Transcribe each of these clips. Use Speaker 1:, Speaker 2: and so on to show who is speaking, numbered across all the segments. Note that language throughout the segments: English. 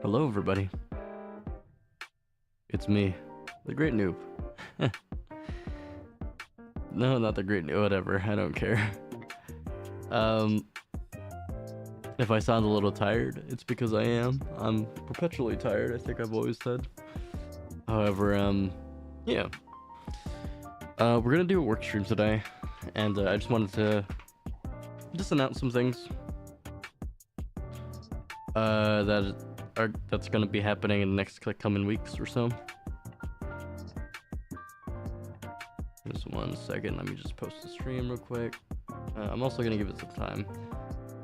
Speaker 1: Hello, everybody. It's me, the Great Noob. No, not the Great Noob. Whatever. I don't care. Um, if I sound a little tired, it's because I am. I'm perpetually tired. I think I've always said. However, yeah. We're gonna do a work stream today, and I just wanted to announce some things. That's gonna be happening in the next coming weeks or so. Just 1 second, let me just post the stream real quick. I'm also gonna give it some time.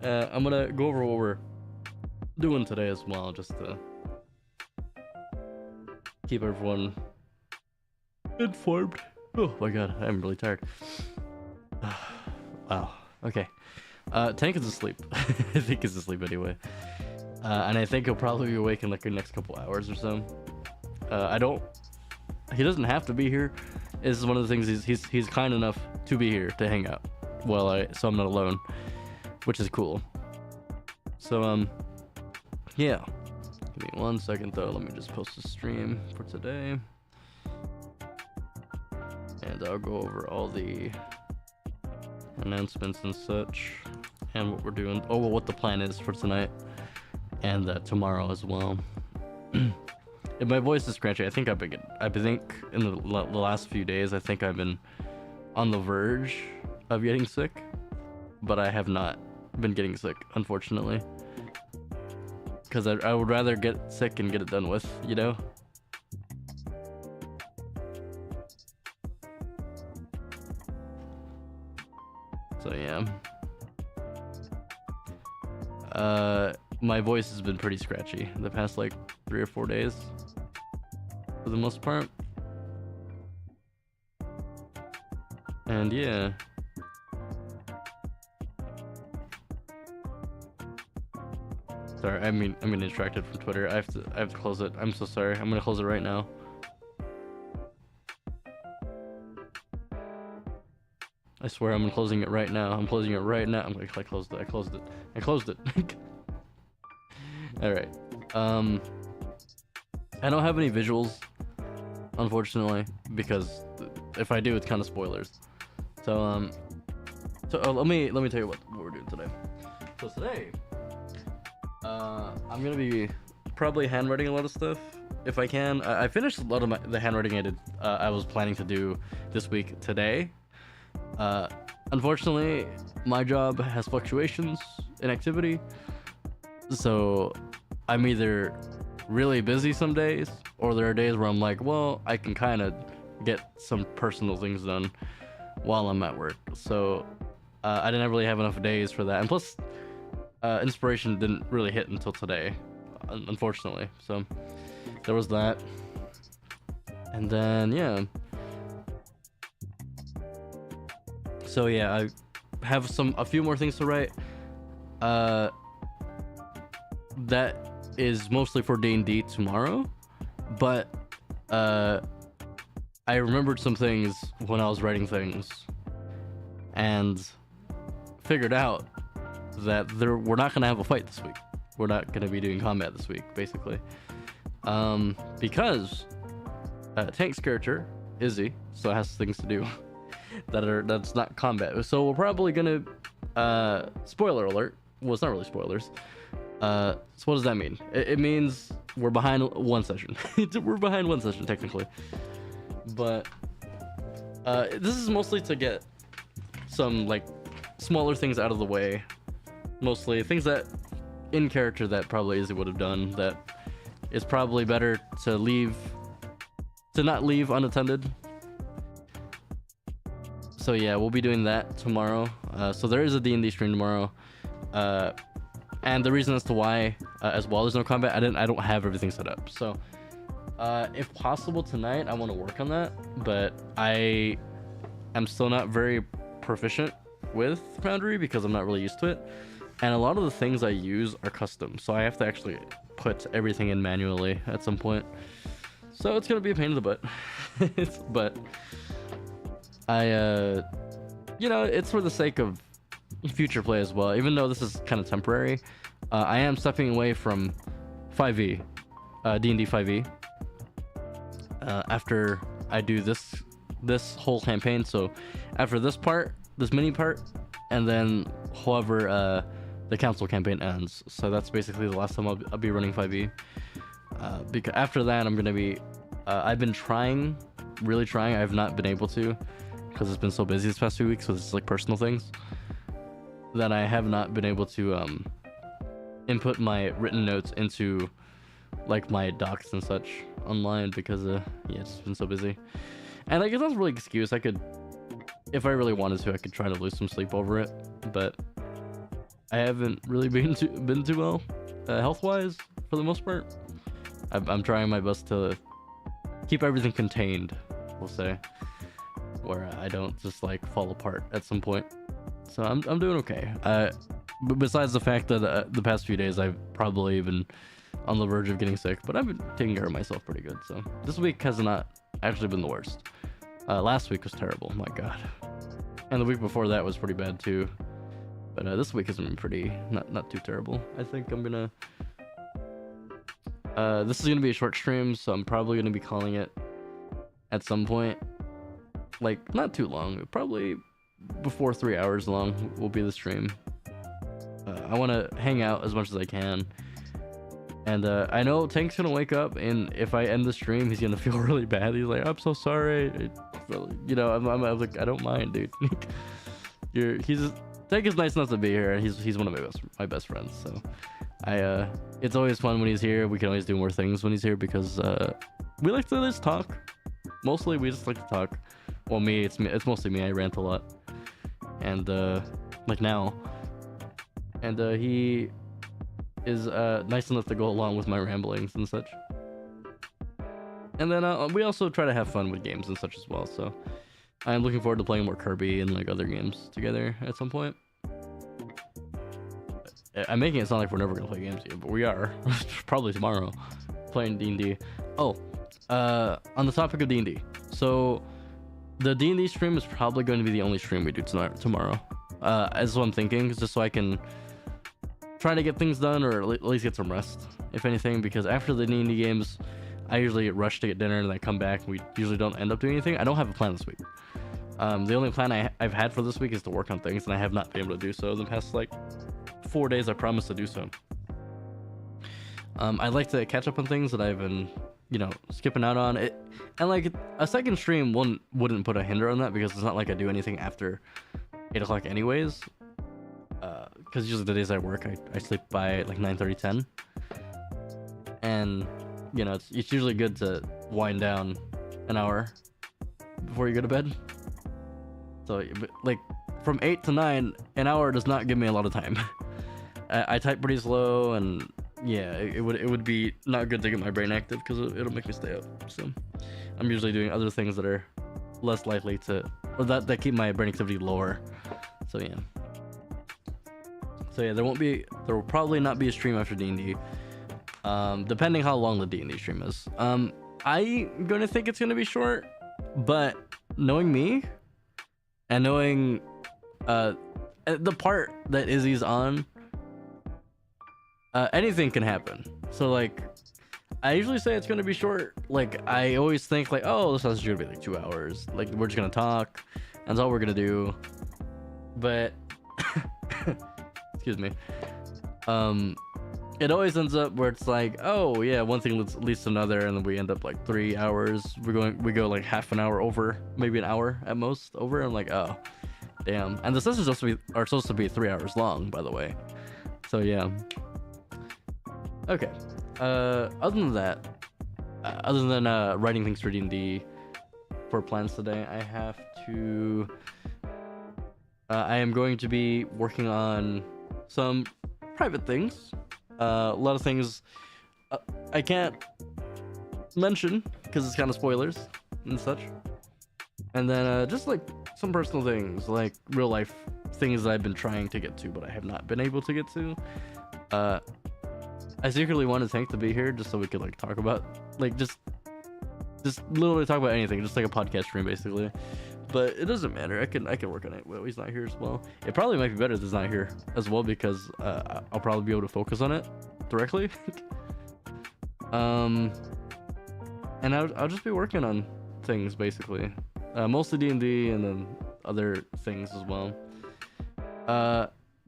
Speaker 1: I'm gonna go over what we're doing today as well, just to keep everyone informed. Oh my god, I'm really tired. Wow. Okay. Tank is asleep. I think he's asleep anyway. And I think he'll probably be awake in like the next couple hours or so. He doesn't have to be here. This is one of the things he's kind enough to be here to hang out so I'm not alone, which is cool. So yeah. Give me 1 second though. Let me just post the stream for today, and I'll go over all the announcements and such, and what we're doing. Oh, well, what the plan is for tonight and tomorrow as well. If my voice is scratchy, I think in the last few days, I think I've been on the verge of getting sick, but I have not been getting sick, unfortunately, because I would rather get sick and get it done with, you know? So yeah. My voice has been pretty scratchy the past like 3 or 4 days, for the most part. And yeah. Sorry, I'm getting distracted from Twitter. I have to close it. I'm so sorry. I'm gonna close it right now. I swear I'm closing it right now. I'm closing it right now. I closed it. I closed it. I closed it. All right. I don't have any visuals, unfortunately, because if I do, it's kind of spoilers. So let me tell you what we're doing today. So today, I'm gonna be probably handwriting a lot of stuff if I can. I finished a lot of the handwriting I did. I was planning to do this week today. Unfortunately, my job has fluctuations in activity, so I'm either really busy some days, or there are days where I'm like, well, I can kind of get some personal things done while I'm at work. So I didn't really have enough days for that, and plus inspiration didn't really hit until today, unfortunately. So there was that, and then yeah. So yeah, I have a few more things to write. That is mostly for D&D tomorrow, but I remembered some things when I was writing things, and figured out that we're not gonna have a fight this week. We're not gonna be doing combat this week, basically, because Tank's character Izzy still has things to do that's not combat. So we're probably gonna spoiler alert. Well, it's not really spoilers. So what does that mean? It means we're behind one session. We're behind one session technically, but this is mostly to get some like smaller things out of the way, mostly things that in character that probably Izzy would have done, that is probably better to not leave unattended. So yeah, we'll be doing that tomorrow. So there is a D&D stream tomorrow, and the reason as to why, as well, there's no combat. I don't have everything set up. So if possible tonight, I want to work on that, but I am still not very proficient with Foundry because I'm not really used to it, and a lot of the things I use are custom, so I have to actually put everything in manually at some point. So it's gonna be a pain in the butt. But it's for the sake of future play as well. Even though this is kind of temporary, I am stepping away from 5e, D&D 5e. After I do this whole campaign, so after this mini part, and then however the council campaign ends. So that's basically the last time I'll be running 5e. Because after that, I'm gonna be. I've been really trying. I have not been able to, because it's been so busy this past few weeks with like personal things, that I have not been able to input my written notes into like my docs and such online because yeah, it's been so busy. And like, it's not really an excuse. I could, if I really wanted to, I could try to lose some sleep over it, but I haven't really been too well health wise for the most part. I'm trying my best to keep everything contained, we'll say, where I don't just like fall apart at some point. So I'm doing okay. But besides the fact that the past few days I've probably been on the verge of getting sick, but I've been taking care of myself pretty good. So this week has not actually been the worst. Last week was terrible, my god, and the week before that was pretty bad too. But this week has been pretty not too terrible. I think I'm gonna. This is gonna be a short stream, so I'm probably gonna be calling it at some point. Like, not too long, probably before 3 hours long will be the stream. I want to hang out as much as I can, and I know Tank's gonna wake up, and if I end the stream, he's gonna feel really bad. He's like, "I'm so sorry," you know. I'm like, I don't mind, dude. Tank is nice enough to be here. He's one of my best friends, so it's always fun when he's here. We can always do more things when he's here because we like to just talk. Mostly we just like to talk. Well, it's mostly me. I rant a lot, and like now, and he is nice enough to go along with my ramblings and such. And then we also try to have fun with games and such as well. So I'm looking forward to playing more Kirby and like other games together at some point. I'm making it sound like we're never gonna play games again, but we are. Probably tomorrow, playing D&D. Oh, on the topic of D&D, so the D&D stream is probably going to be the only stream we do tomorrow. As what I'm thinking, just so I can try to get things done, or at least get some rest, if anything. Because after the D&D games, I usually get rushed to get dinner, and then I come back. We usually don't end up doing anything. I don't have a plan this week. The only plan I've had for this week is to work on things, and I have not been able to do so the past like 4 days. I promised to do so. I'd like to catch up on things that I've been, skipping out on it, and like a second stream wouldn't put a hinder on that, because it's not like I do anything after 8 o'clock anyways. Because usually the days I work, I sleep by like 9:30, 10, and it's usually good to wind down an hour before you go to bed. So like from 8 to 9, an hour does not give me a lot of time. I type pretty slow, and yeah, it would be not good to get my brain active, because it'll make me stay up. So I'm usually doing other things that are less likely to, or that keep my brain activity lower. So yeah. There will probably not be a stream after D&D, depending how long the D&D stream is. I'm gonna think it's gonna be short, but knowing me and knowing the part that Izzy's on, anything can happen. So like, I usually say it's gonna be short. Like, I always think like, oh, this is gonna be like 2 hours. Like, we're just gonna talk. That's all we're gonna do. But excuse me. It always ends up where it's like, oh yeah, one thing leads to another, and then we end up like 3 hours. We go like half an hour over, maybe an hour at most over. I'm like, oh, damn. And the sessions are supposed to be 3 hours long, by the way. So yeah. Okay. Other than that, other than writing things for D&D for plans today, I have to. I am going to be working on some private things. A lot of things I can't mention because it's kind of spoilers and such. And then just like some personal things, like real life things that I've been trying to get to, but I have not been able to get to. I secretly wanted Tank to be here just so we could like talk about, like, just literally talk about anything, just like a podcast stream basically. But it doesn't matter. I can work on it while he's not here as well. It probably might be better if he's not here as well, because I'll probably be able to focus on it directly. Um, and I'll just be working on things basically, mostly D&D and then other things as well.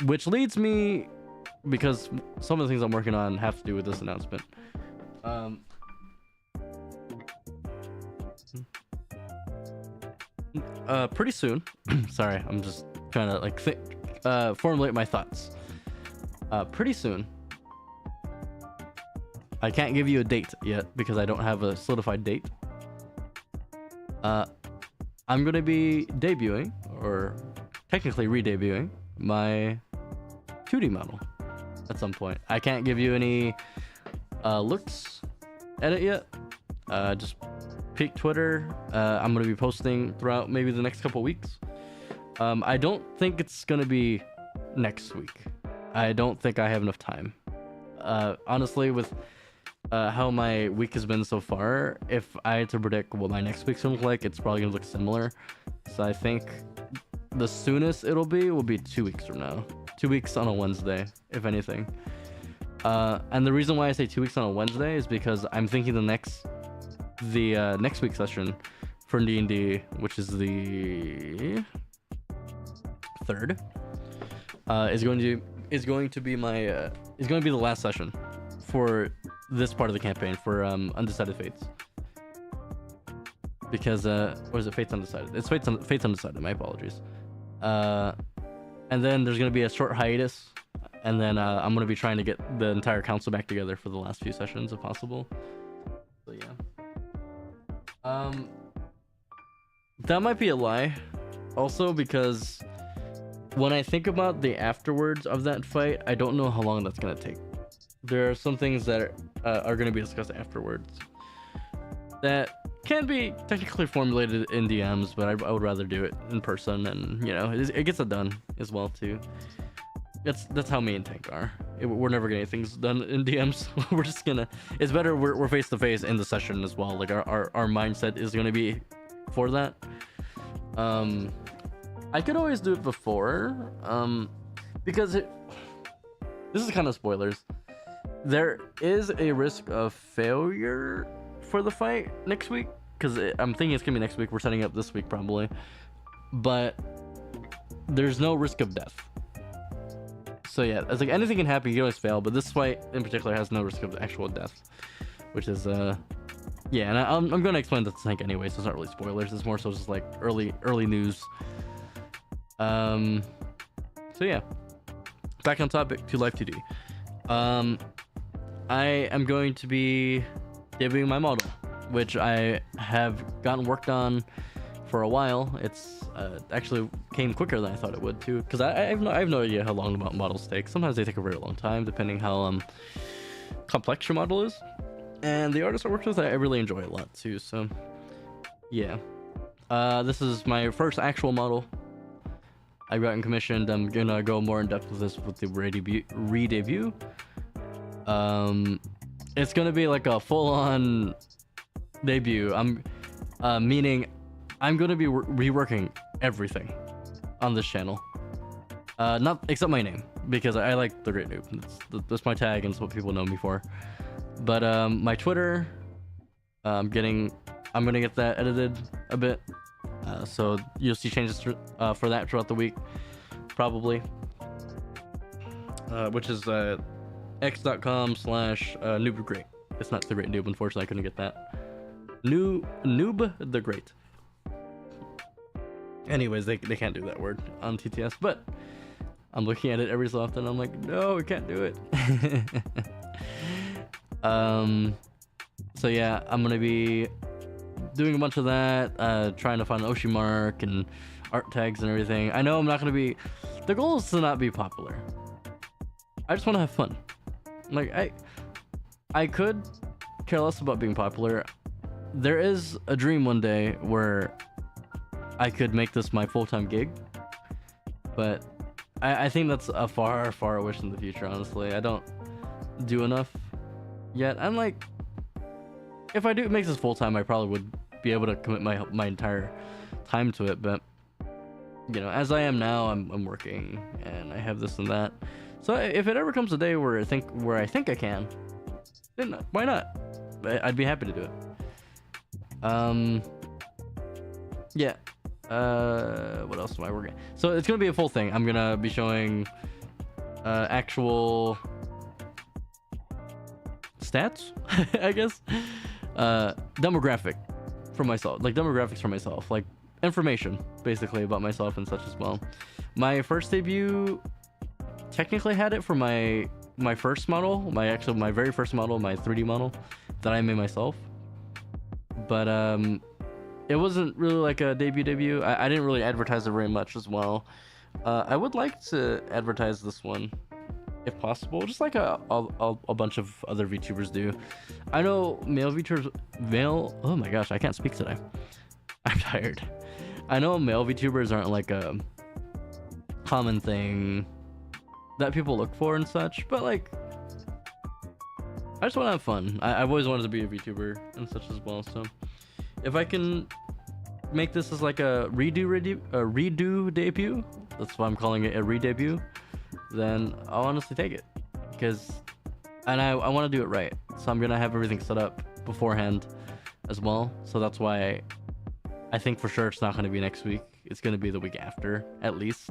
Speaker 1: Which leads me, because some of the things I'm working on have to do with this announcement. Pretty soon. Sorry, I'm just trying to like formulate my thoughts. Pretty soon. I can't give you a date yet because I don't have a solidified date. I'm gonna be debuting, or technically re-debuting, my 2D model at some point. I can't give you any looks at it yet. Just peek Twitter. I'm gonna be posting throughout maybe the next couple weeks. I don't think it's gonna be next week. I don't think I have enough time. Honestly, with how my week has been so far, if I had to predict what my next week's gonna look like, it's probably gonna look similar. So I think the soonest will be 2 weeks from now. 2 weeks on a Wednesday, if anything. And the reason why I say 2 weeks on a Wednesday is because I'm thinking the next week's session for D&D, which is the 3rd, is going to be the last session for this part of the campaign for Undecided Fates. Because what is it? Fates Undecided. It's Fates Undecided. My apologies. And then there's gonna be a short hiatus, and then I'm gonna be trying to get the entire council back together for the last few sessions if possible. So yeah. That might be a lie, also, because when I think about the afterwards of that fight, I don't know how long that's gonna take. There are some things that are going to be discussed afterwards that can be technically formulated in DMs, but I would rather do it in person, and it gets it done as well too. That's how me and Tank are. We're never getting things done in DMs. We're just gonna. It's better we're face to face in the session as well. Like our mindset is gonna be for that. I could always do it before, because this is kind of spoilers. There is a risk of failure for the fight next week, because I'm thinking it's gonna be next week. We're setting up this week probably, but there's no risk of death. So yeah, it's like anything can happen. You can always fail, but this fight in particular has no risk of actual death, which is yeah. And I'm gonna explain that to Tank anyway, so it's not really spoilers. It's more so just like early news. So yeah, back on topic to Life 2D. I am going to be debuting my model, which I have gotten worked on for a while. It's actually came quicker than I thought it would too, because I have no idea how long models take. Sometimes they take a very long time, depending how complex your model is. And the artists I worked with, I really enjoy a lot too. So yeah, this is my first actual model I've gotten commissioned. I'm gonna go more in depth with this with the re-debut. It's gonna be like a full-on debut. Meaning I'm gonna be reworking everything on this channel. Not except my name, because I like The Great Noob. That's my tag, and it's what people know me for. But my Twitter, I'm gonna get that edited a bit. So you'll see changes for that throughout the week, probably. Which is x.com/noobthegreat. It's not The Great Noob, unfortunately. I couldn't get that. Noob the Great. Anyways, they can't do that word on TTS, but I'm looking at it every so often. I'm like, no, we can't do it. So yeah, I'm gonna be doing a bunch of that, trying to find an Oshi mark and art tags and everything. I know I'm not gonna be. The goal is to not be popular. I just want to have fun. Like I could care less about being popular. There is a dream one day where I could make this my full-time gig, but I think that's a far wish in the future. Honestly, I don't do enough yet. I'm like, if I do make this full-time, I probably would be able to commit my entire time to it. But as I am now, I'm working and I have this and that. So if it ever comes a day where I think I can, then why not? I'd be happy to do it. Yeah. What else am I working? So it's gonna be a full thing. I'm gonna be showing actual stats, I guess. Demographic for myself, like demographics for myself, like information basically about myself and such as well. My first debut technically had it for my first model, my very first model, my 3D model that I made myself. But it wasn't really like a debut. I didn't really advertise it very much as well. I would like to advertise this one if possible, just like a bunch of other VTubers do. I know oh my gosh, I can't speak today. I'm tired. I know male VTubers aren't like a common thing that people look for and such, but like I just want to have fun. I've always wanted to be a VTuber and such as well, so if I can make this as like a redo debut, that's why I'm calling it a re-debut, then I'll honestly take it. And I want to do it right, so I'm gonna have everything set up beforehand as well. So that's why I think for sure it's not gonna be next week. It's gonna be the week after at least.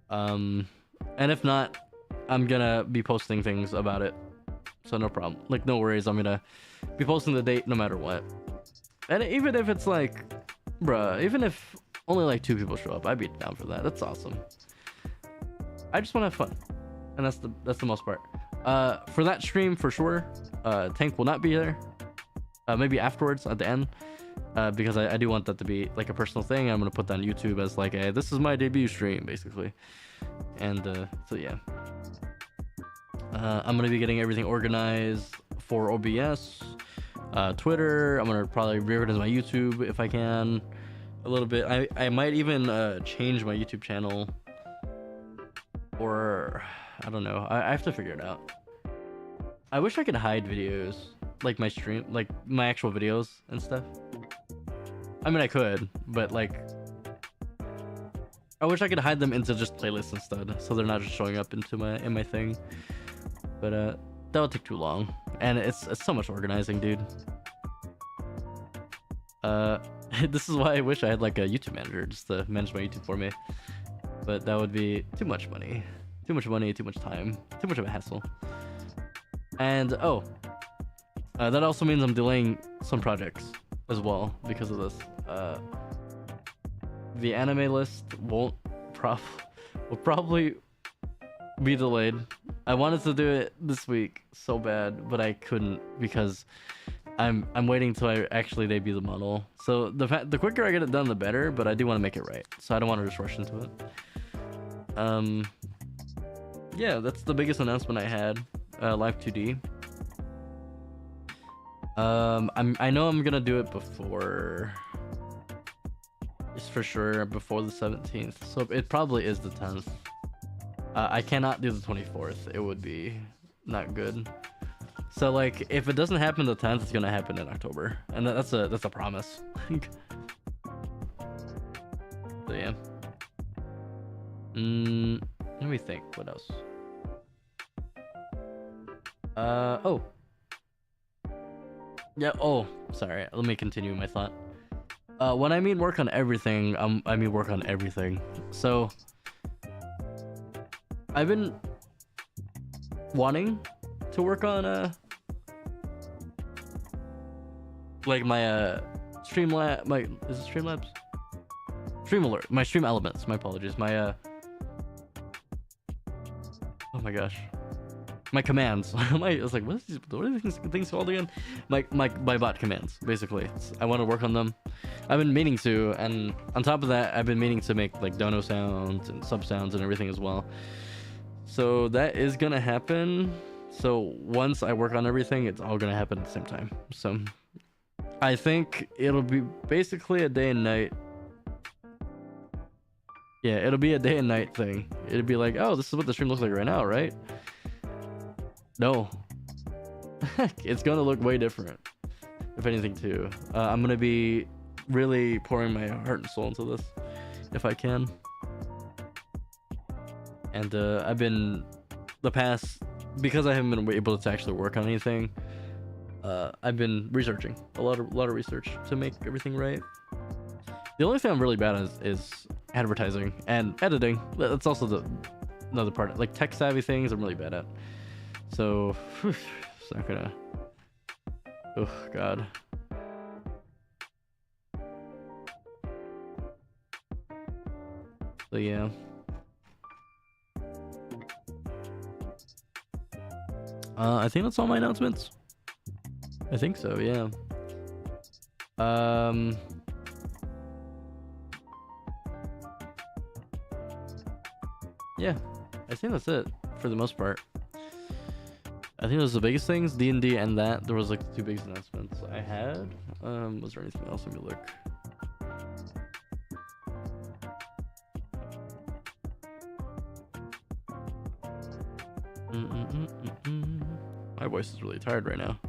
Speaker 1: And if not, I'm gonna be posting things about it, so no problem. Like no worries, I'm gonna be posting the date no matter what. And even if it's like, bruh, even if only like 2 people show up, I'd be down for that. That's awesome. I just want to have fun, and that's the most part. For that stream for sure, Tank will not be there. Maybe afterwards at the end, because I do want that to be like a personal thing. I'm gonna put that on YouTube as like a this is my debut stream basically, and so yeah. I'm gonna be getting everything organized for OBS, Twitter. I'm gonna probably reorganize my YouTube if I can a little bit. I might even change my YouTube channel, or I don't know. I have to figure it out. I wish I could hide videos, like my stream, like my actual videos and stuff. I mean, I could, but like, I wish I could hide them into just playlists instead, so they're not just showing up into my thing. But that would take too long, and it's so much organizing, dude. This is why I wish I had like a YouTube manager just to manage my YouTube for me. But that would be too much money, too much time, too much of a hassle. And that also means I'm delaying some projects as well because of this. The anime list will probably be delayed. I wanted to do it this week so bad, but I couldn't because I'm waiting till I actually debut the model. So the quicker I get it done, the better. But I do want to make it right, so I don't want to just rush into it. Yeah, that's the biggest announcement I had. Live 2D. I know I'm gonna do it before, just for sure before the 17th. So it probably is the 10th. I cannot do the 24th. It would be not good. So like, if it doesn't happen the 10th, it's gonna happen in October, and that's a promise. So yeah. Let me think. What else? Oh. Yeah. Oh, sorry. Let me continue my thought. When I mean work on everything, I mean work on everything. So I've been wanting to work on like my Streamlab, is it Streamlabs? Streamalert, my Stream Elements. My apologies. My oh my gosh, my commands. I was like, what are these things called again? My bot commands, basically. I want to work on them. I've been meaning to, and on top of that, I've been meaning to make like dono sounds and sub sounds and everything as well. So that is gonna happen. So once I work on everything, it's all gonna happen at the same time. So I think it'll be basically a day and night. Yeah, it'll be a day and night thing. It'll be like, oh, this is what the stream looks like right now, right? No. It's gonna look way different, if anything, too. I'm gonna be really pouring my heart and soul into this, if I can. And I've been, the past because I haven't been able to actually work on anything, I've been researching a lot of research to make everything right. The only thing I'm really bad at is advertising and editing. That's also another part. Like tech savvy things, I'm really bad at. So it's not gonna. Oh God. So yeah. I think that's all my announcements. I think so, yeah. Yeah, I think that's it for the most part. I think those are the biggest things, D&D and that. There was like the two biggest announcements I had. Was there anything else? Let me look. My voice is really tired right now.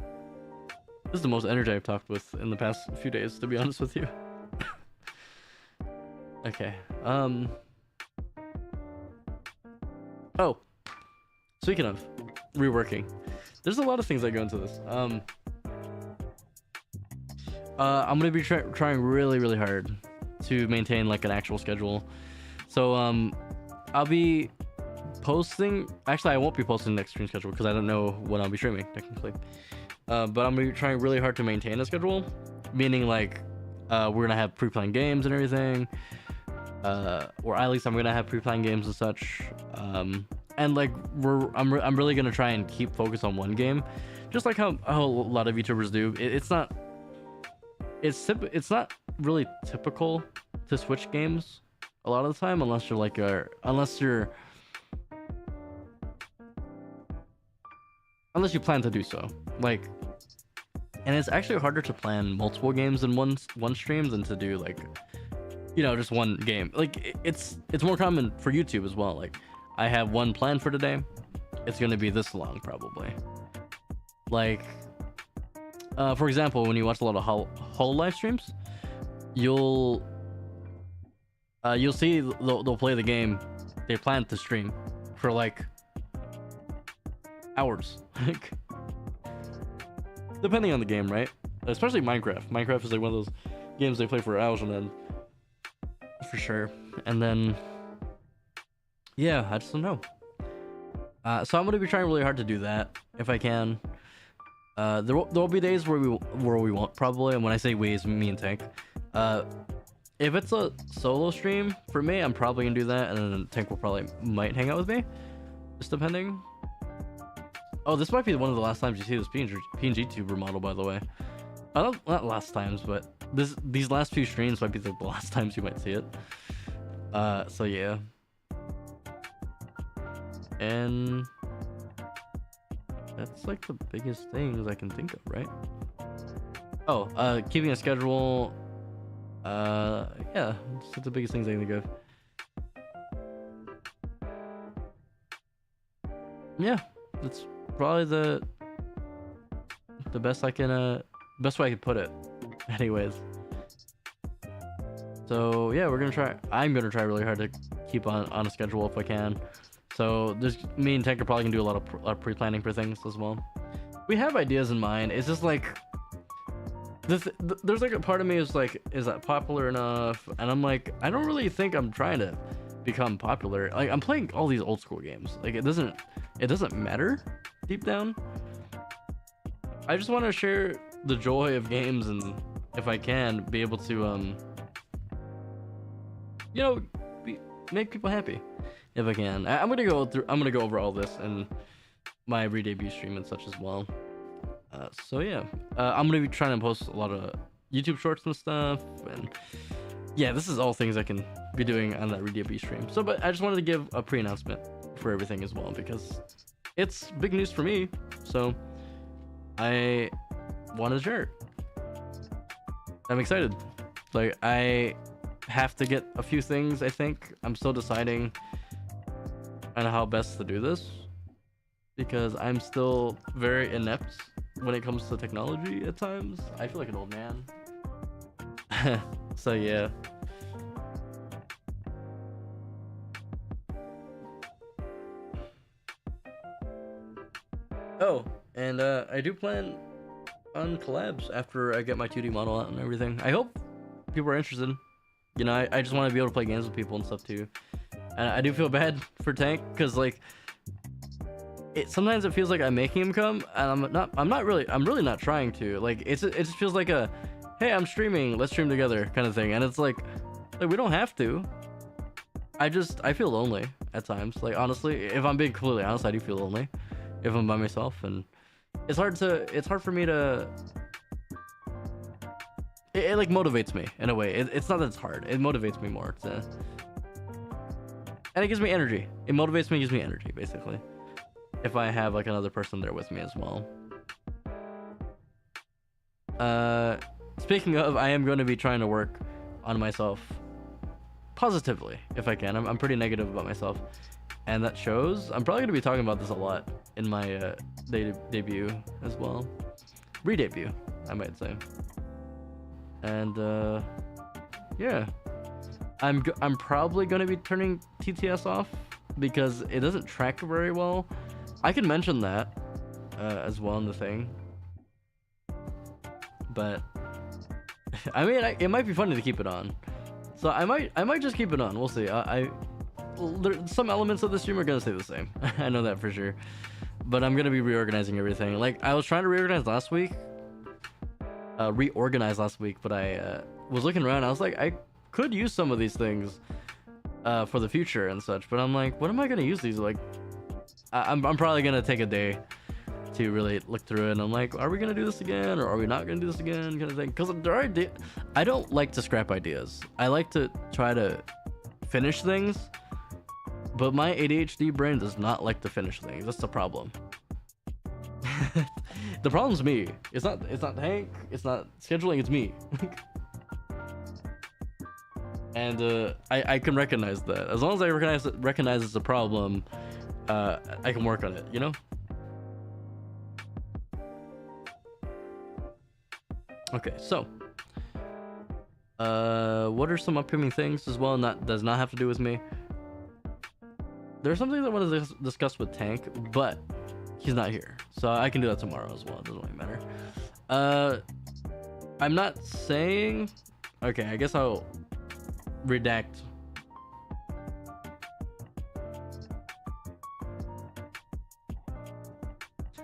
Speaker 1: This is the most energy I've talked with in the past few days, to be honest with you. Okay. Oh, speaking of reworking, there's a lot of things that go into this. I'm gonna be trying really hard to maintain like an actual schedule. So I'll be posting. Actually, I won't be posting the next stream schedule because I don't know when I'll be streaming technically. But I'm gonna be trying really hard to maintain a schedule, meaning like we're gonna have pre-planned games and everything. Or at least I'm gonna have pre-planned games and such. And like I'm really gonna try and keep focus on one game, just like how a lot of YouTubers do. It's not really typical to switch games a lot of the time unless you plan to do so. Like, and it's actually harder to plan multiple games in one stream than to do like, you know, just one game. Like it's more common for YouTube as well. Like I have one plan for today. It's gonna be this long probably. Like, for example, when you watch a lot of Hololive live streams, you'll see they'll play the game they plan to stream for like hours. Like, depending on the game, right? Especially Minecraft. Minecraft is like one of those games they play for hours on end, for sure. And then, yeah, I just don't know. So I'm gonna be trying really hard to do that if I can. There will be days where we won't probably, and when I say we, it's me and Tank. If it's a solo stream for me, I'm probably gonna do that, and then Tank might hang out with me, just depending. Oh, this might be one of the last times you see this PNG tuber model, by the way. Not last times, but these last few streams might be the last times you might see it. So yeah. And that's like the biggest things I can think of, right? Oh, keeping a schedule. Yeah, it's the biggest things I can think of. Yeah, that's probably the best I can best way I can put it. Anyways. So yeah, I'm gonna try really hard to keep on a schedule if I can. So me and Tank are probably gonna do a lot of pre-planning for things as well. We have ideas in mind. It's just like there's like a part of me is like, is that popular enough? And I'm like, I don't really think I'm trying to become popular. Like I'm playing all these old school games. Like it doesn't matter deep down. I just want to share the joy of games, and if I can be able to you know, make people happy if I can. I'm gonna go over all this in my re-debut stream and such as well. So yeah, I'm gonna be trying to post a lot of YouTube shorts and stuff, and yeah, this is all things I can be doing on that re-debut stream. So, but I just wanted to give a pre-announcement for everything as well, because it's big news for me. So I want to share it. I'm excited. Like I have to get a few things. I think I'm still deciding on how best to do this, because I'm still very inept when it comes to technology at times. I feel like an old man. So yeah. Oh, and I do plan on collabs after I get my 2D model out and everything. I hope people are interested. You know, I just want to be able to play games with people and stuff too. And I do feel bad for Tank because like sometimes it feels like I'm making him come, and I'm really not trying to. Like it just feels like a, hey, I'm streaming, let's stream together kind of thing, and it's like we don't have to. I feel lonely at times. Like honestly, if I'm being completely honest, I do feel lonely if I'm by myself, and it's hard for me to. It like motivates me in a way. It's not that it's hard. It motivates me more. And it gives me energy. It motivates me, gives me energy, basically. If I have like another person there with me as well. Speaking of, I am going to be trying to work on myself positively if I can. I'm pretty negative about myself, and that shows. I'm probably going to be talking about this a lot in my debut as well, re-debut, I might say. And yeah, I'm probably going to be turning TTS off because it doesn't track very well. I can mention that as well in the thing, but I mean, it might be funny to keep it on, so I might just keep it on. We'll see. Some elements of the stream are gonna stay the same. I know that for sure, but I'm gonna be reorganizing everything. Like I was trying to reorganize last week, but I was looking around. I was like, I could use some of these things for the future and such, but I'm like, what am I gonna use these? Like, I'm probably gonna take a day to really look through it, and I'm like, are we gonna do this again, or are we not gonna do this again, kind of thing? Because I don't like to scrap ideas. I like to try to finish things, but my ADHD brain does not like to finish things. That's the problem. The problem's me. It's not Hank. It's not scheduling. It's me. And I can recognize that. As long as I recognize it's a problem, I can work on it. You know. Okay, so what are some upcoming things as well? Does not have to do with me. There's something that I want to discuss with Tank, but he's not here, so I can do that tomorrow as well. It doesn't really matter. I'm not saying. Okay, I guess I'll redact.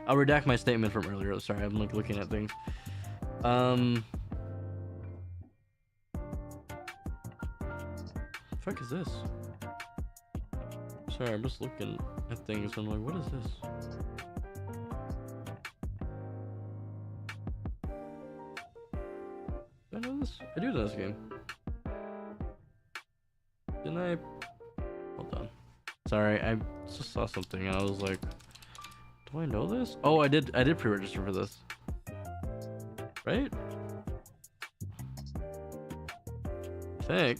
Speaker 1: I'll redact my statement from earlier. Sorry, I'm like looking at things. Fuck is this? Sorry, I'm just looking at things and I'm like, what is this? Do I know this? I do know this game. Didn't I? Hold on. Sorry, I just saw something and I was like, do I know this? Oh, I did pre-register for this. Right? I think.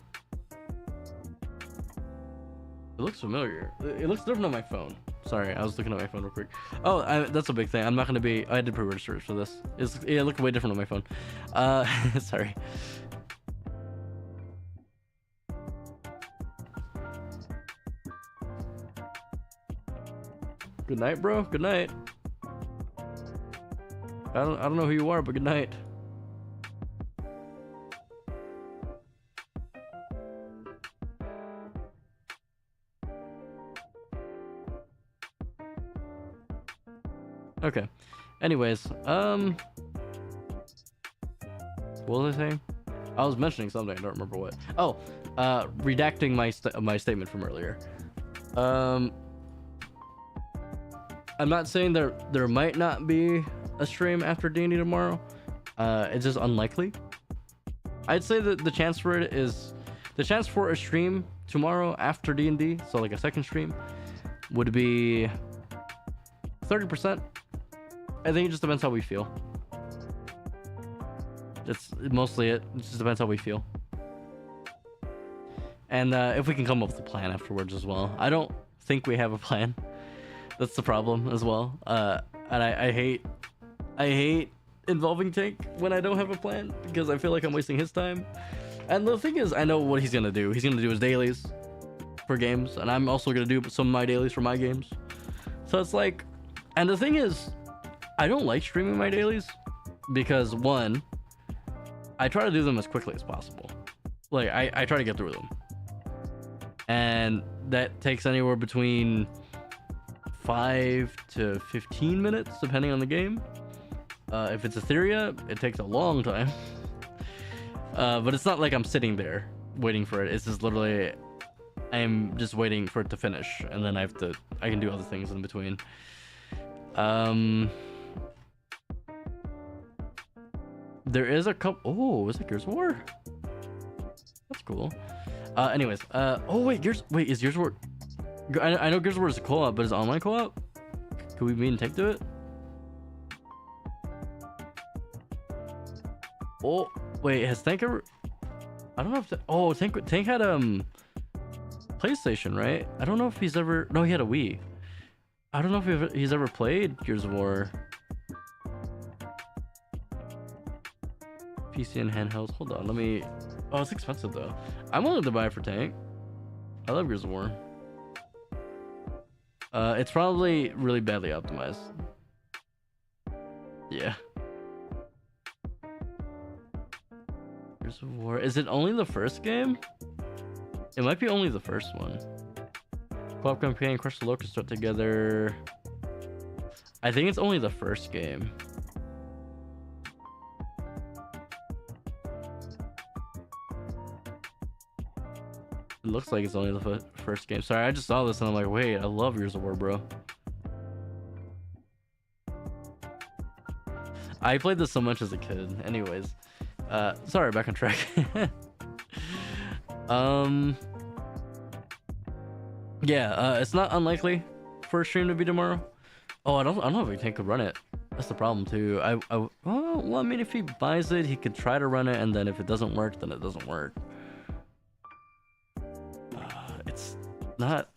Speaker 1: It looks familiar. It looks different on my phone. Sorry, I was looking at my phone real quick. Oh, that's a big thing. I'm not gonna be. I did pre-register for this. It looked way different on my phone. Sorry. Good night, bro. Good night. I don't know who you are, but good night. Okay. Anyways, what was I saying? I was mentioning something. I don't remember what. Oh, redacting my statement from earlier. I'm not saying there might not be a stream after D&D tomorrow. It's just unlikely. I'd say that the chance for a stream tomorrow after D&D, so like a second stream, would be 30%. I think it just depends how we feel. That's mostly it. It just depends how we feel. And if we can come up with a plan afterwards as well. I don't think we have a plan. That's the problem as well. And I hate involving Tank when I don't have a plan because I feel like I'm wasting his time. And the thing is, I know what he's gonna do. He's gonna do his dailies for games, and I'm also gonna do some of my dailies for my games. So it's like, and the thing is, I don't like streaming my dailies because one, I try to do them as quickly as possible. Like I try to get through them, and that takes anywhere between 5 to 15 minutes depending on the game. If it's Etheria, it takes a long time. But it's not like I'm sitting there waiting for it. It's just literally I'm just waiting for it to finish, and then I can do other things in between. There is a couple. Oh, is it Gears of War? That's cool. Anyways, oh wait, is Gears of War? I know Gears of War is a co-op, but is online co-op? Could we meet and take to it? Oh wait, has Tank ever? I don't know if Tank had PlayStation, right? I don't know if he's ever. No, he had a Wii. I don't know if he's ever played Gears of War. PC and handhelds. Hold on, let me. Oh, it's expensive though. I'm willing to buy it for Tank. I love Gears of War. It's probably really badly optimized. Yeah. Gears of War. Is it only the first game? It might be only the first one. Co-op campaign, Crush the Locust start together. I think it's only the first game. It looks like it's only the first game. Sorry, I just saw this and I'm like, wait, I love Gears of War, bro. I played this so much as a kid. Anyways, sorry, back on track. Yeah, it's not unlikely for a stream to be tomorrow. Oh, I don't know if Tank could run it. That's the problem too. Well, I mean, if he buys it, he could try to run it, and then if it doesn't work, then it doesn't work. It's not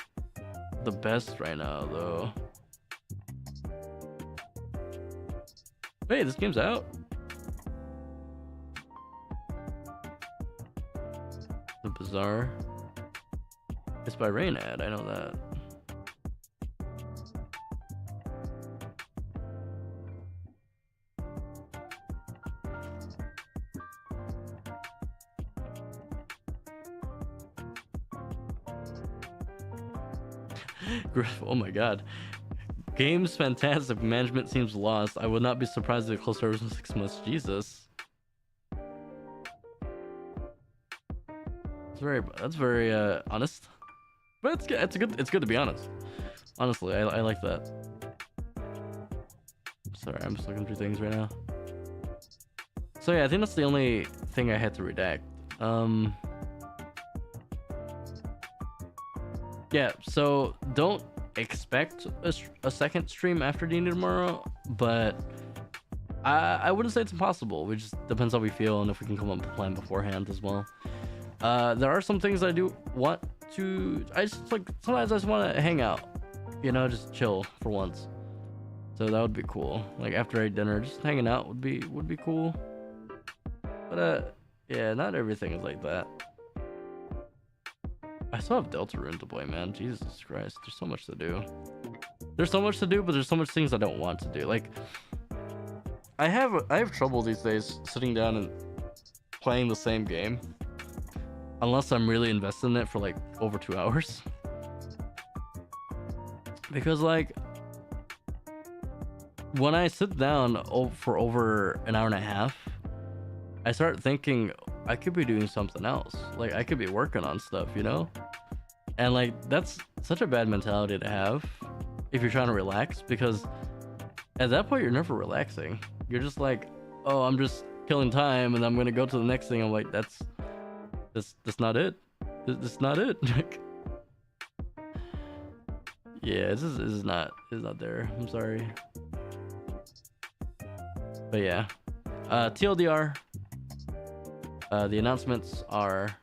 Speaker 1: the best right now, though. Hey, this game's out. The Bazaar. It's by Raynad, I know that. Oh my god. Game's fantastic. Management seems lost. I would not be surprised if it closed service in 6 months. Jesus. That's very honest. But it's good to be honest. Honestly, I like that. Sorry, I'm just looking through things right now. So yeah, I think that's the only thing I had to redact. Yeah, so don't expect a second stream after D&D tomorrow, but I wouldn't say it's impossible. It just depends how we feel and if we can come up with a plan beforehand as well. There are some things I do want to. Sometimes I just want to hang out, you know, just chill for once. So that would be cool. Like after I eat dinner, just hanging out would be cool. But yeah, not everything is like that. I still have Deltarune to play, man. Jesus Christ, there's so much to do. There's so much to do, but there's so much things I don't want to do. Like, I have trouble these days sitting down and playing the same game, unless I'm really invested in it for like over 2 hours. Because like, when I sit down for over an hour and a half, I start thinking I could be doing something else. Like I could be working on stuff, you know? And like that's such a bad mentality to have if you're trying to relax, because at that point you're never relaxing. You're just like, oh, I'm just killing time and I'm gonna go to the next thing. I'm like, that's not it. That's not it. Yeah, this is not there. I'm sorry. But yeah. TLDR. The announcements are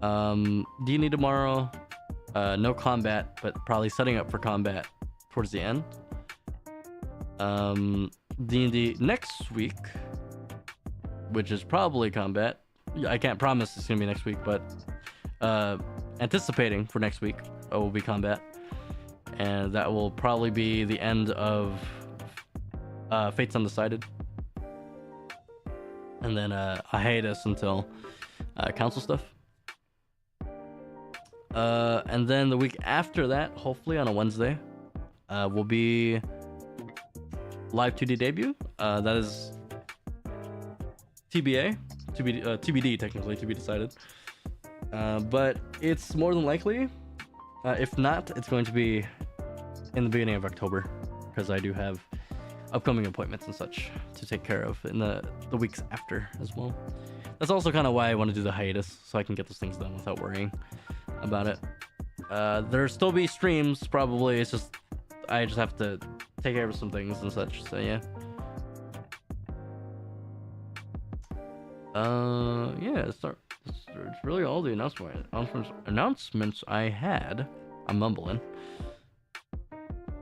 Speaker 1: D&D tomorrow, no combat, but probably setting up for combat towards the end. D&D next week, which is probably combat. I can't promise it's gonna be next week, but anticipating for next week will be combat. and that will probably be the end of Fates Undecided, and then a hiatus until council stuff. And then the week after that, hopefully on a Wednesday, will be live 2D debut. That is TBA, TBD technically, to be decided. But it's more than likely, if not, it's going to be in the beginning of October, because I do have upcoming appointments and such to take care of in the weeks after as well. That's also kind of why I want to do the hiatus, so I can get those things done without worrying about it. There'll still be streams, probably. It's just I just have to take care of some things and such. So yeah. Yeah. It's really all the announcements I had. I'm mumbling.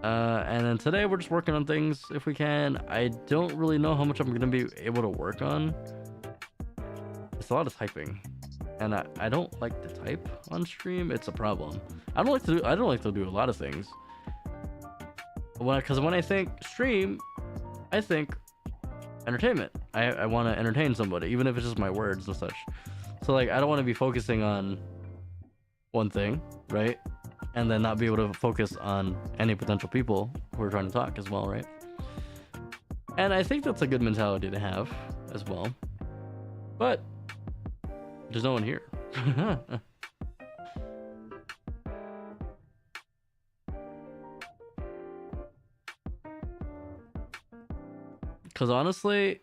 Speaker 1: And then today we're just working on things if we can. I don't really know how much I'm gonna be able to work on. It's a lot of typing, and I don't like to type on stream. It's a problem. I don't like to do a lot of things. Because when I think stream, I think entertainment. I want to entertain somebody, even if it's just my words and such. So like I don't want to be focusing on one thing, right? And then not be able to focus on any potential people who are trying to talk as well, right? And I think that's a good mentality to have as well. But there's no one here. Because honestly,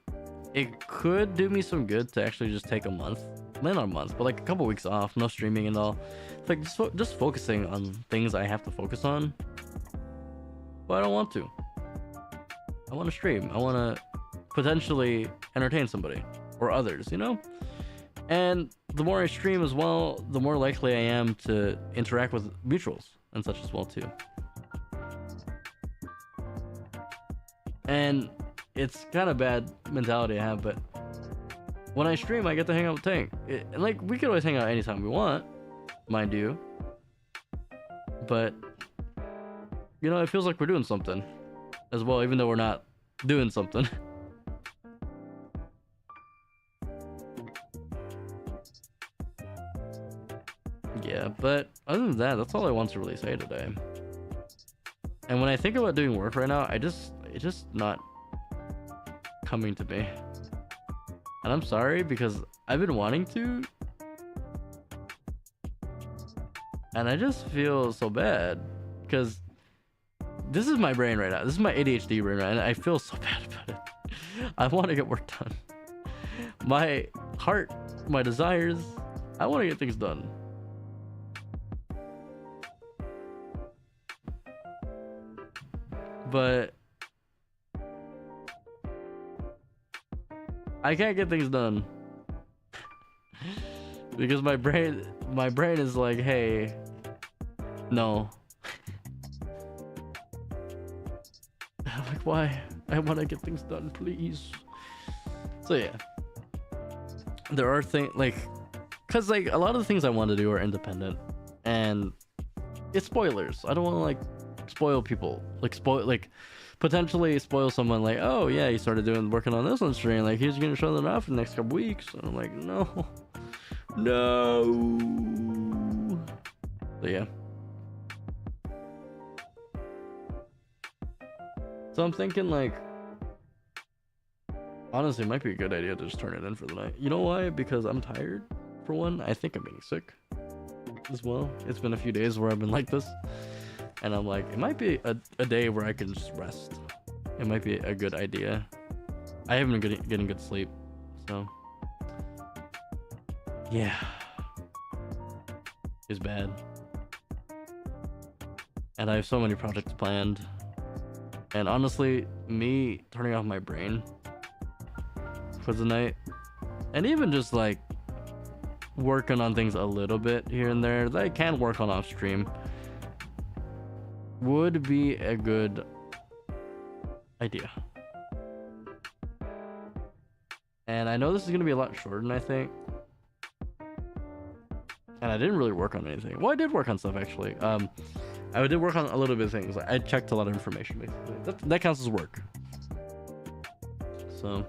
Speaker 1: it could do me some good to actually just take a month. Not a month, but like a couple weeks off, no streaming and all. Like just focusing on things I have to focus on. But I don't want to. I want to stream. I want to potentially entertain somebody or others, you know? And the more I stream as well, the more likely I am to interact with mutuals and such as well too. And it's kind of bad mentality I have, but when I stream, I get to hang out with Tank. And like, we could always hang out anytime we want, mind you. But, you know, it feels like we're doing something as well, even though we're not doing something. Yeah, but other than that, that's all I want to really say today. And when I think about doing work right now, it's just not coming to me. And I'm sorry, because I've been wanting to, and I just feel so bad, because this is my brain right now. This is my ADHD brain right now, and I feel so bad about it. I want to get work done. My heart, my desires, I want to get things done. But I can't get things done because my brain is like, hey, no. I'm like, why? I want to get things done, please. So yeah, there are things like, cause like a lot of the things I want to do are independent, and it's spoilers. I don't want to like spoil people, like potentially spoil someone, like, oh yeah, he started working on this on stream, like he's gonna show that off in the next couple weeks. And I'm like, no. So yeah, so I'm thinking like, honestly, it might be a good idea to just turn it in for the night. You know why? Because I'm tired, for one. I think I'm being sick as well. It's been a few days where I've been like this, and I'm like, it might be a day where I can just rest. It might be a good idea. I haven't been getting good sleep, so yeah, it's bad. And I have so many projects planned, and honestly, me turning off my brain for the night, and even just like working on things a little bit here and there that I can work on off stream, would be a good idea. And I know this is going to be a lot shorter than I think. And I didn't really work on anything. Well, I did work on stuff actually. I did work on a little bit of things. I checked a lot of information basically. That counts as work. So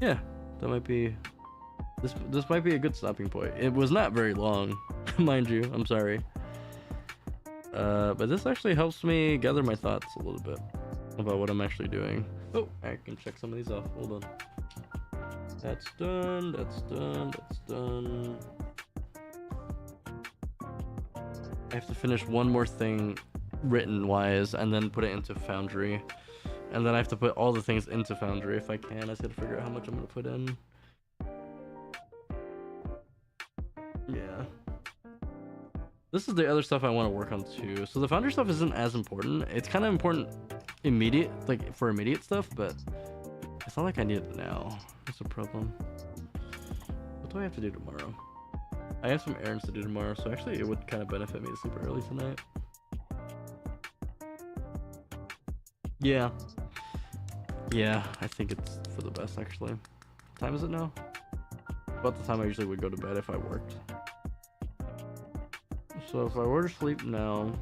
Speaker 1: yeah, that might be this might be a good stopping point. It was not very long, mind you. I'm sorry. But this actually helps me gather my thoughts a little bit about what I'm actually doing. Oh, I can check some of these off. Hold on. That's done. That's done. That's done. I have to finish one more thing written wise and then put it into Foundry. And then I have to put all the things into Foundry if I can. I just gotta figure out how much I'm gonna put in. Yeah. This is the other stuff I want to work on too. So the Foundry stuff isn't as important. It's kind of important immediate, like for immediate stuff, but it's not like I need it now. That's a problem. What do I have to do tomorrow? I have some errands to do tomorrow, so actually it would kind of benefit me to sleep early tonight. Yeah. Yeah, I think it's for the best actually. What time is it now? About the time I usually would go to bed if I worked. So if I were to sleep now,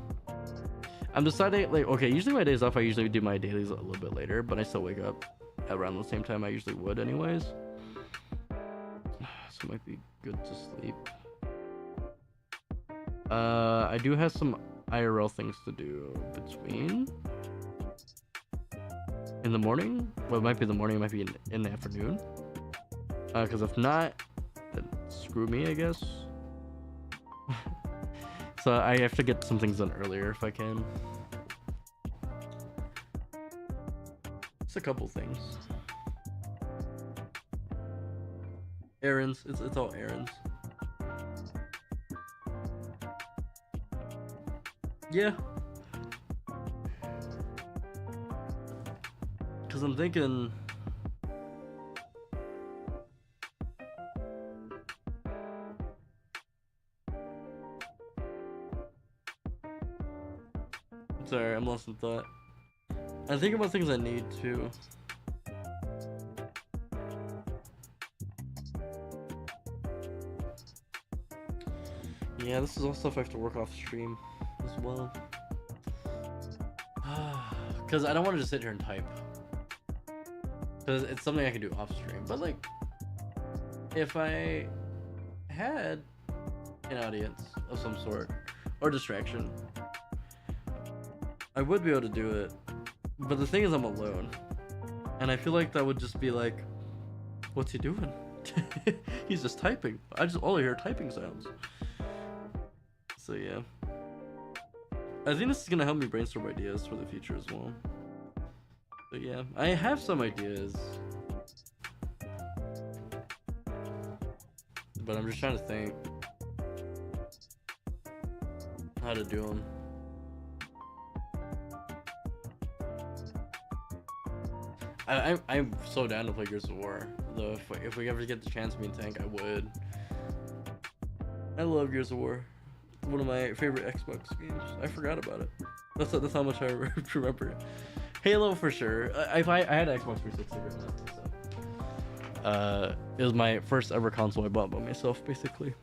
Speaker 1: I'm deciding, like, okay, usually my days off, I usually do my dailies a little bit later, but I still wake up around the same time I usually would anyways. So it might be good to sleep. I do have some IRL things to do between in the morning. Well, it might be the morning, it might be in the afternoon. Because if not, then screw me, I guess. So I have to get some things done earlier if I can. Just a couple things. Errands. It's all errands. Yeah. Because I'm thinking... Sorry, I'm lost in thought. I think about things I need to. Yeah, this is all stuff I have to work off stream as well. Because I don't want to just sit here and type. Because it's something I can do off stream. But like, if I had an audience of some sort or distraction, I would be able to do it, but the thing is I'm alone, and I feel like that would just be like, what's he doing? He's just typing. All I hear typing sounds. So yeah, I think this is gonna help me brainstorm ideas for the future as well. But yeah, I have some ideas, but I'm just trying to think how to do them. I'm so down to play Gears of War, though. If we ever get the chance, me and Tank, I would. I love Gears of War. It's one of my favorite Xbox games. I forgot about it. That's how much I remember. Halo for sure. I had an Xbox 360 growing up, so it was my first ever console I bought by myself, basically.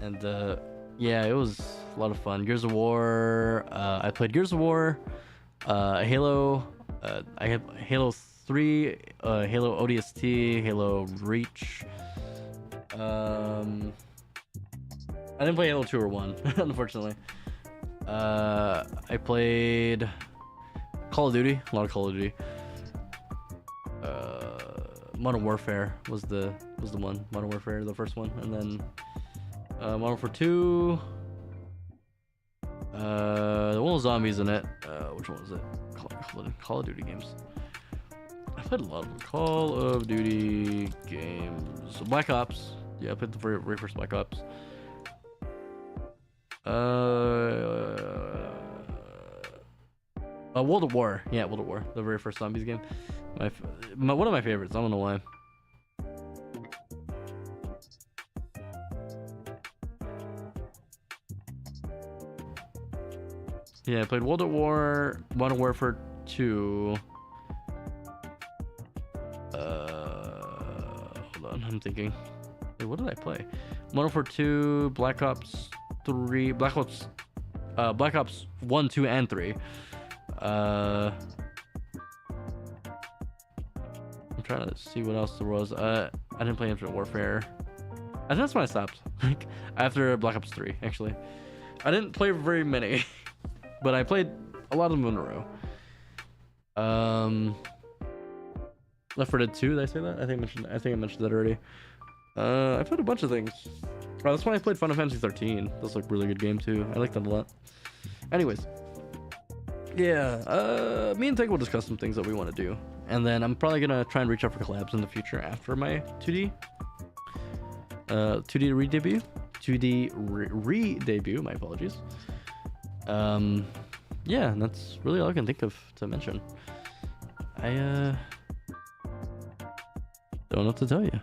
Speaker 1: And yeah, it was a lot of fun. Gears of War. I played Gears of War, Halo. I have Halo 3, Halo ODST, Halo Reach. I didn't play Halo 2 or 1, unfortunately. I played Call of Duty, a lot of Call of Duty. Modern Warfare was the one. Modern Warfare, the first one, and then Modern Warfare 2. The one with zombies in it. Which one was it? Call of Duty games. I played a lot of them. Call of Duty games. Black Ops. Yeah, I played the very first Black Ops. World of War. Yeah, World of War. The very first zombies game. One of my favorites. I don't know why. Yeah, I played World at War, Modern Warfare 2. Hold on, I'm thinking. Wait, what did I play? Modern Warfare 2, Black Ops 3, Black Ops 1, 2, and 3. I'm trying to see what else there was. I didn't play Infinite Warfare. I think that's when I stopped. Like after Black Ops 3, actually. I didn't play very many, but I played a lot of them in a row. Left 4 Dead 2, did I say that? I think I mentioned that already. I played a bunch of things. Oh, that's when I played Final Fantasy 13. That's like a really good game too. I like that a lot. Anyways, yeah. Me and Tank will discuss some things that we want to do, and then I'm probably gonna try and reach out for collabs in the future after my 2D re-debut. 2D re-debut. My apologies. Yeah, and that's really all I can think of to mention. I don't know what to tell you.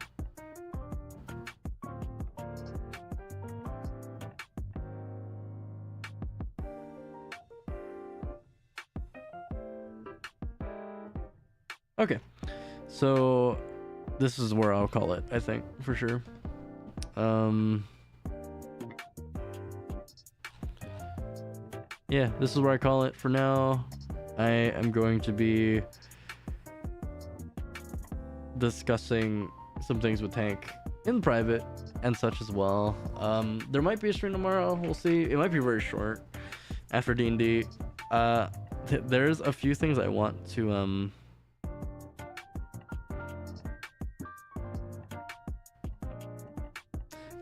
Speaker 1: Okay, so this is where I'll call it, I think, for sure. Yeah, this is where I call it for now. I am going to be discussing some things with Tank in private and such as well. There might be a stream tomorrow. We'll see. It might be very short after D&D. There's a few things I want to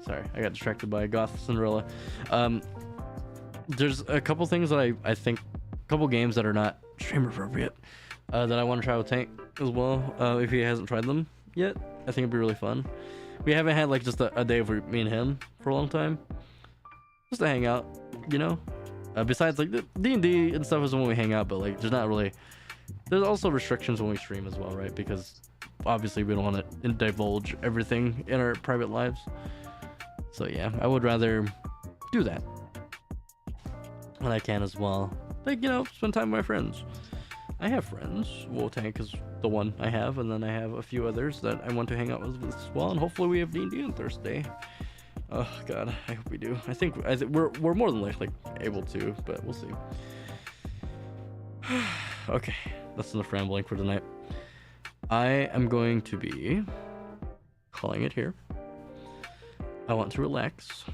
Speaker 1: sorry, I got distracted by Goth Cinderella. There's a couple things that I think, a couple games that are not stream appropriate, that I want to try with Tank as well. If he hasn't tried them yet, I think it'd be really fun. We haven't had like just a day of me and him for a long time, just to hang out, you know. Besides like the D&D and stuff is when we hang out, but like there's also restrictions when we stream as well, right? Because obviously we don't want to divulge everything in our private lives. So yeah, I would rather do that when I can as well. Like, you know, spend time with my friends. I have friends. Well, Tank is the one I have, and then I have a few others that I want to hang out with as well. And hopefully we have D&D on Thursday. Oh God, I hope we do. I think we're more than likely able to, but we'll see. Okay, that's enough rambling for tonight. I am going to be calling it here. I want to relax,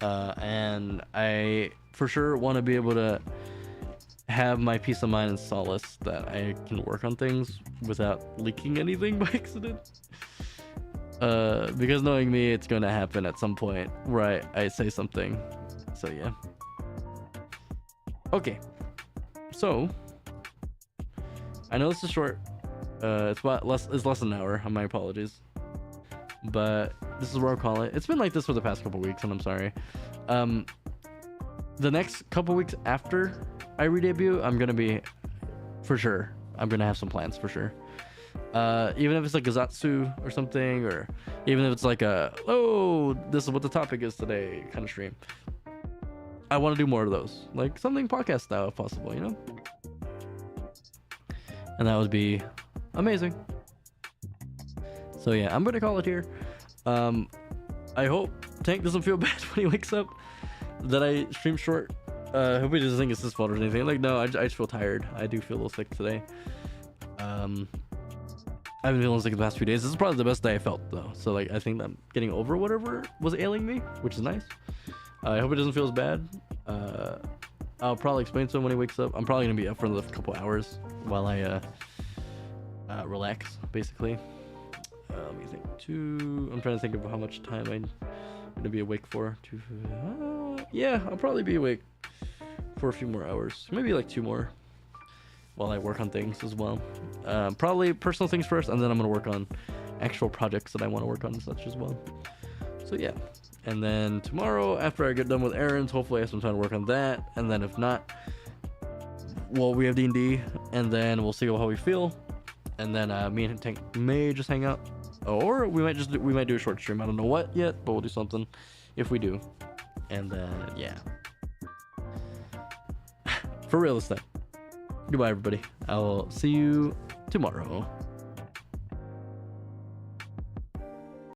Speaker 1: and I for sure want to be able to have my peace of mind and solace that I can work on things without leaking anything by accident. Because knowing me, it's going to happen at some point where I say something. So yeah. Okay. So I know this is short. It's less than an hour. My apologies. But this is where I'll call it. It's been like this for the past couple weeks, and I'm sorry. The next couple weeks after I re-debut, I'm gonna be, for sure, I'm gonna have some plans for sure. Even if it's like Gazatsu or something, or even if it's like this is what the topic is today kind of stream. I want to do more of those, like something podcast style if possible, you know? And that would be amazing. So yeah, I'm gonna call it here. I hope Tank doesn't feel bad when he wakes up that I stream short. I hope he doesn't think it's his fault or anything. Like, no, I just feel tired. I do feel a little sick today. I've been feeling sick the past few days. This is probably the best day I felt though. So like, I think I'm getting over whatever was ailing me, which is nice. I hope it doesn't feel as bad. I'll probably explain to him when he wakes up. I'm probably gonna be up for another couple hours while I relax, basically. Let me think. I'm trying to think of how much time I'm gonna be awake for. Yeah, I'll probably be awake for a few more hours, maybe like 2 more, while I work on things as well. Probably personal things first, and then I'm gonna work on actual projects that I want to work on and such as well. So yeah, and then tomorrow after I get done with errands, hopefully I have some time to work on that. And then if not, well, we have D&D, and then we'll see how we feel. And then me and Tank may just hang out, or we might do a short stream. I don't know what yet, but we'll do something if we do. And then yeah, for real this time. Goodbye, everybody. I will see you tomorrow.